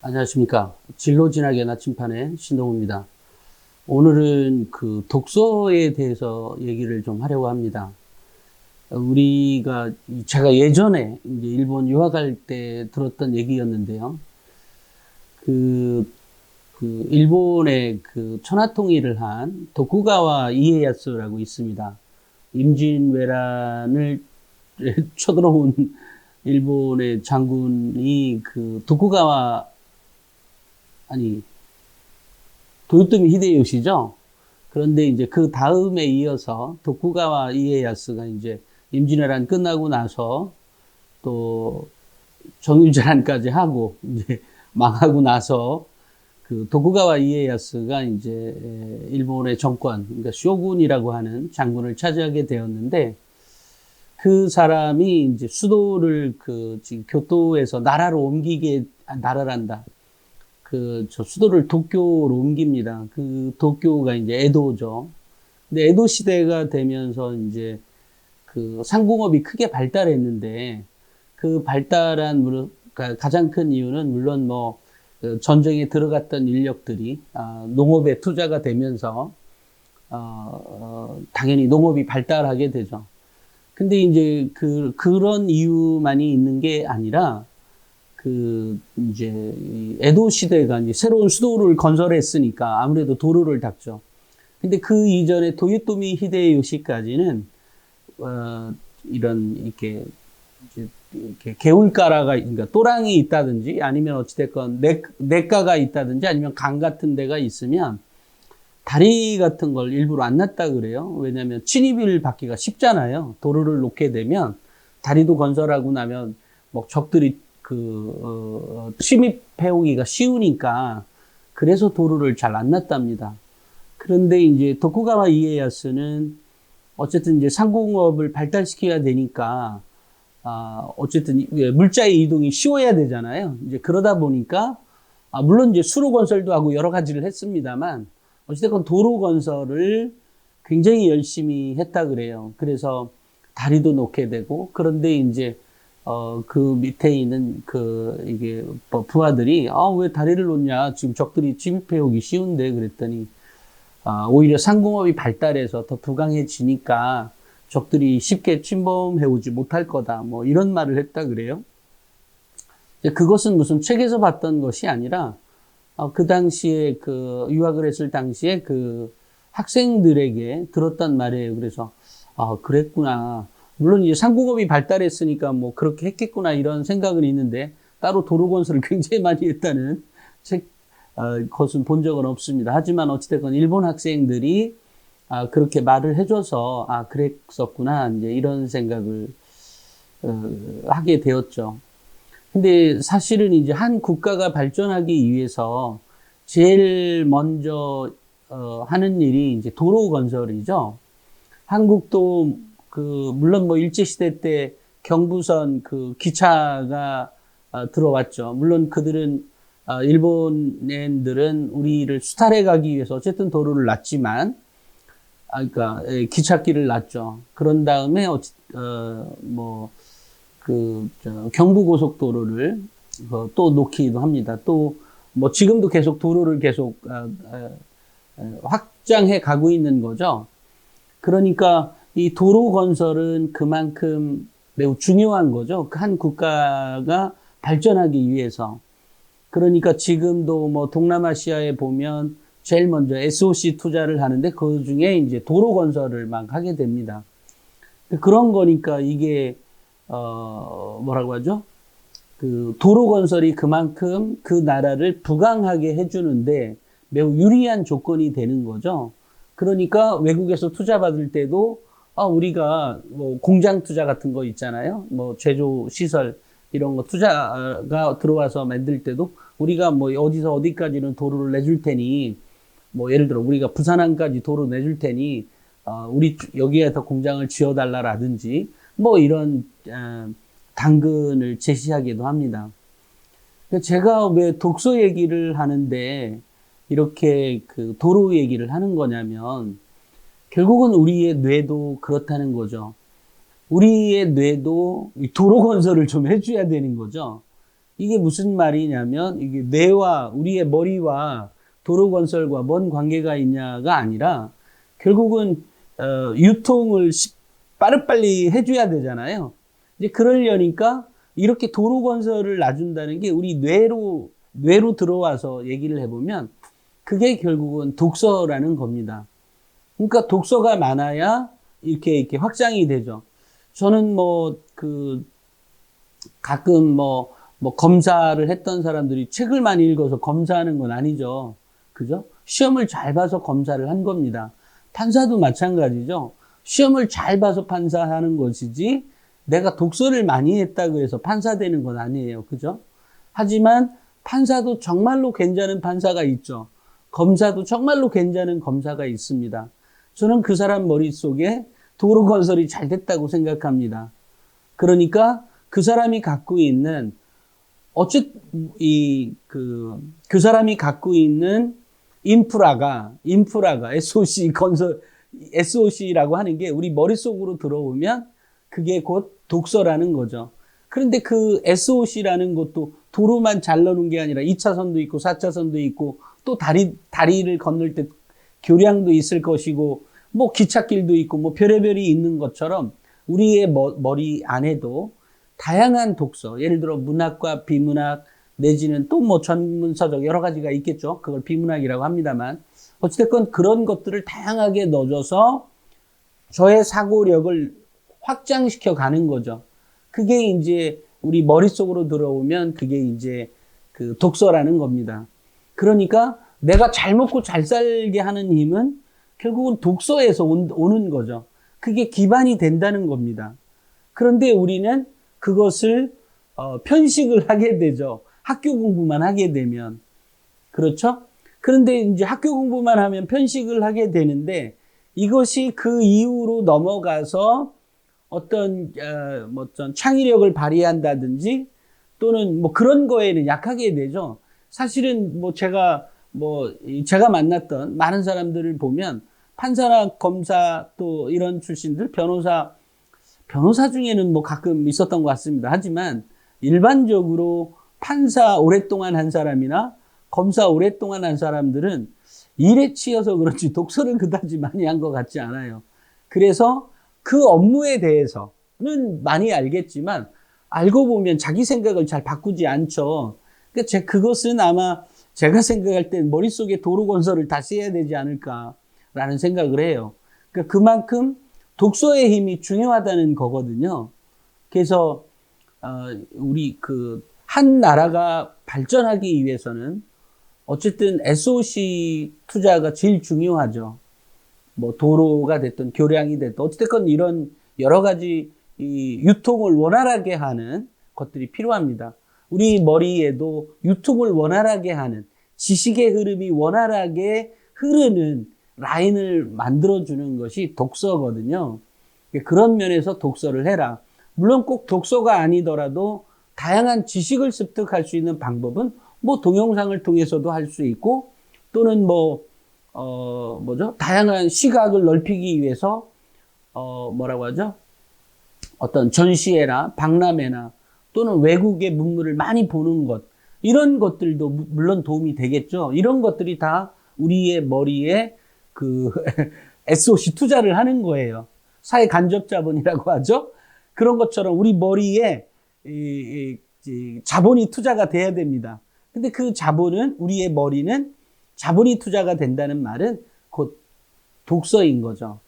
안녕하십니까. 진로진학의 나침판의 신동우입니다. 오늘은 그 독서에 대해서 얘기를 좀 하려고 합니다. 제가 예전에 이제 일본 유학할 때 들었던 얘기였는데요. 그, 일본의 그 천하통일을 한 도쿠가와 이에야스라고 있습니다. 임진왜란을 쳐들어온 일본의 장군이 그 도쿠가와 도요토미 히데요시죠. 그런데 이제 그 다음에 이어서 도쿠가와 이에야스가 이제 임진왜란 끝나고 나서 또 정유재란까지 하고 이제 망하고 나서 그 도쿠가와 이에야스가 이제 일본의 정권, 그러니까 쇼군이라고 하는 장군을 차지하게 되었는데, 그 사람이 이제 수도를 지금 교토에서 나라란다. 수도를 도쿄로 옮깁니다. 그 도쿄가 이제 에도죠. 근데 에도 시대가 되면서 이제 그 상공업이 크게 발달했는데, 그 발달한 가장 큰 이유는 물론 그 전쟁에 들어갔던 인력들이 농업에 투자가 되면서 당연히 농업이 발달하게 되죠. 근데 이제 그런 이유만이 있는 게 아니라 이제 에도 시대가 이제 새로운 수도를 건설했으니까 아무래도 도로를 닦죠. 근데 그 이전에 도요토미 히데요시까지는 이렇게 개울가라가, 그러니까 또랑이 있다든지 아니면 어찌됐건 냇가가 있다든지 아니면 강 같은 데가 있으면 다리 같은 걸 일부러 안 놨다 그래요. 왜냐하면 침입을 받기가 쉽잖아요. 도로를 놓게 되면 다리도 건설하고 나면 적들이 침입해오기가 쉬우니까 그래서 도로를 잘 안 놨답니다. 그런데 이제 도쿠가와 이에야스는 어쨌든 이제 상공업을 발달시켜야 되니까 어쨌든 물자의 이동이 쉬워야 되잖아요. 이제 그러다 보니까 물론 이제 수로 건설도 하고 여러 가지를 했습니다만 어쨌든 도로 건설을 굉장히 열심히 했다 그래요. 그래서 다리도 놓게 되고, 그런데 이제 그 밑에 있는 이게 부하들이 왜 다리를 놓냐, 지금 적들이 침입해 오기 쉬운데, 그랬더니 오히려 상공업이 발달해서 더 부강해지니까 적들이 쉽게 침범해 오지 못할 거다, 이런 말을 했다 그래요. 그것은 무슨 책에서 봤던 것이 아니라 그 당시에 유학을 했을 당시에 학생들에게 들었단 말이에요. 그래서 그랬구나. 물론 이제 상공업이 발달했으니까 그렇게 했겠구나, 이런 생각은 있는데, 따로 도로 건설을 굉장히 많이 했다는 것은 본 적은 없습니다. 하지만 어찌됐건 일본 학생들이 그렇게 말을 해줘서 그랬었구나, 이제 이런 생각을 하게 되었죠. 근데 사실은 이제 한 국가가 발전하기 위해서 제일 먼저 하는 일이 이제 도로 건설이죠. 한국도 물론 일제시대 때 경부선 기차가 들어왔죠. 물론 그들은 일본인들은 우리를 수탈해 가기 위해서 어쨌든 도로를 놨지만, 그러니까 기찻길을 놨죠. 그런 다음에 경부고속도로를 또 놓기도 합니다. 또 지금도 계속 도로를 계속 확장해 가고 있는 거죠. 그러니까 이 도로 건설은 그만큼 매우 중요한 거죠. 한 국가가 발전하기 위해서. 그러니까 지금도 동남아시아에 보면 제일 먼저 SOC 투자를 하는데 그 중에 이제 도로 건설을 막 하게 됩니다. 그런 거니까 이게 뭐라고 하죠? 도로 건설이 그만큼 그 나라를 부강하게 해주는데 매우 유리한 조건이 되는 거죠. 그러니까 외국에서 투자 받을 때도 우리가 공장 투자 같은 거 있잖아요. 제조 시설 이런 거 투자가 들어와서 만들 때도 우리가 어디서 어디까지는 도로를 내줄 테니, 예를 들어 우리가 부산항까지 도로 내줄 테니 우리 여기에서 공장을 지어달라라든지 이런 당근을 제시하기도 합니다. 제가 왜 독서 얘기를 하는데 이렇게 도로 얘기를 하는 거냐면, 결국은 우리의 뇌도 그렇다는 거죠. 우리의 뇌도 도로 건설을 좀 해줘야 되는 거죠. 이게 무슨 말이냐면 이게 뇌와 우리의 머리와 도로 건설과 뭔 관계가 있냐가 아니라 결국은 유통을 빠르빨리 해줘야 되잖아요. 이제 그러려니까 이렇게 도로 건설을 놔준다는 게 우리 뇌로 들어와서 얘기를 해보면 그게 결국은 독서라는 겁니다. 그러니까 독서가 많아야 이렇게 확장이 되죠. 저는 가끔 검사를 했던 사람들이 책을 많이 읽어서 검사하는 건 아니죠. 그죠? 시험을 잘 봐서 검사를 한 겁니다. 판사도 마찬가지죠. 시험을 잘 봐서 판사하는 것이지 내가 독서를 많이 했다고 해서 판사 되는 건 아니에요. 그죠? 하지만 판사도 정말로 괜찮은 판사가 있죠. 검사도 정말로 괜찮은 검사가 있습니다. 저는 그 사람 머릿속에 도로 건설이 잘 됐다고 생각합니다. 그러니까 그 사람이 갖고 있는 그 사람이 갖고 있는 인프라가 SOC라고 하는 게 우리 머릿속으로 들어오면 그게 곧 독서라는 거죠. 그런데 그 SOC라는 것도 도로만 잘 넣는 게 아니라 2차선도 있고 4차선도 있고 또 다리를 건널 때 교량도 있을 것이고 기찻길도 있고 별의별이 있는 것처럼 우리의 머리 안에도 다양한 독서, 예를 들어 문학과 비문학 내지는 또 전문서적 여러 가지가 있겠죠. 그걸 비문학이라고 합니다만 어찌됐건 그런 것들을 다양하게 넣어줘서 저의 사고력을 확장시켜 가는 거죠. 그게 이제 우리 머릿속으로 들어오면 그게 이제 그 독서라는 겁니다. 그러니까 내가 잘 먹고 잘 살게 하는 힘은 결국은 독서에서 오는 거죠. 그게 기반이 된다는 겁니다. 그런데 우리는 그것을 편식을 하게 되죠. 학교 공부만 하게 되면. 그렇죠? 그런데 이제 학교 공부만 하면 편식을 하게 되는데 이것이 그 이후로 넘어가서 어떤 창의력을 발휘한다든지 또는 그런 거에는 약하게 되죠. 사실은 제가 만났던 많은 사람들을 보면 판사나 검사 또 이런 출신들 변호사 중에는 가끔 있었던 것 같습니다. 하지만 일반적으로 판사 오랫동안 한 사람이나 검사 오랫동안 한 사람들은 일에 치여서 그런지 독서를 그다지 많이 한 것 같지 않아요. 그래서 그 업무에 대해서는 많이 알겠지만 알고 보면 자기 생각을 잘 바꾸지 않죠. 그러니까 그것은 아마 제가 생각할 땐 머릿속에 도로 건설을 다시 해야 되지 않을까라는 생각을 해요. 그러니까 그만큼 독서의 힘이 중요하다는 거거든요. 그래서 우리 한 나라가 발전하기 위해서는 어쨌든 SOC 투자가 제일 중요하죠. 도로가 됐든 교량이 됐든 어쨌든 이런 여러 가지 이 유통을 원활하게 하는 것들이 필요합니다. 우리 머리에도 유통을 원활하게 하는 지식의 흐름이 원활하게 흐르는 라인을 만들어주는 것이 독서거든요. 그런 면에서 독서를 해라. 물론 꼭 독서가 아니더라도 다양한 지식을 습득할 수 있는 방법은 동영상을 통해서도 할 수 있고 또는 다양한 시각을 넓히기 위해서 어떤 전시회나 박람회나 또는 외국의 문물을 많이 보는 것 이런 것들도 물론 도움이 되겠죠. 이런 것들이 다 우리의 머리에 SOC 투자를 하는 거예요. 사회 간접 자본이라고 하죠. 그런 것처럼 우리 머리에 자본이 투자가 돼야 됩니다. 근데 그 자본은 우리의 머리는 자본이 투자가 된다는 말은 곧 독서인 거죠.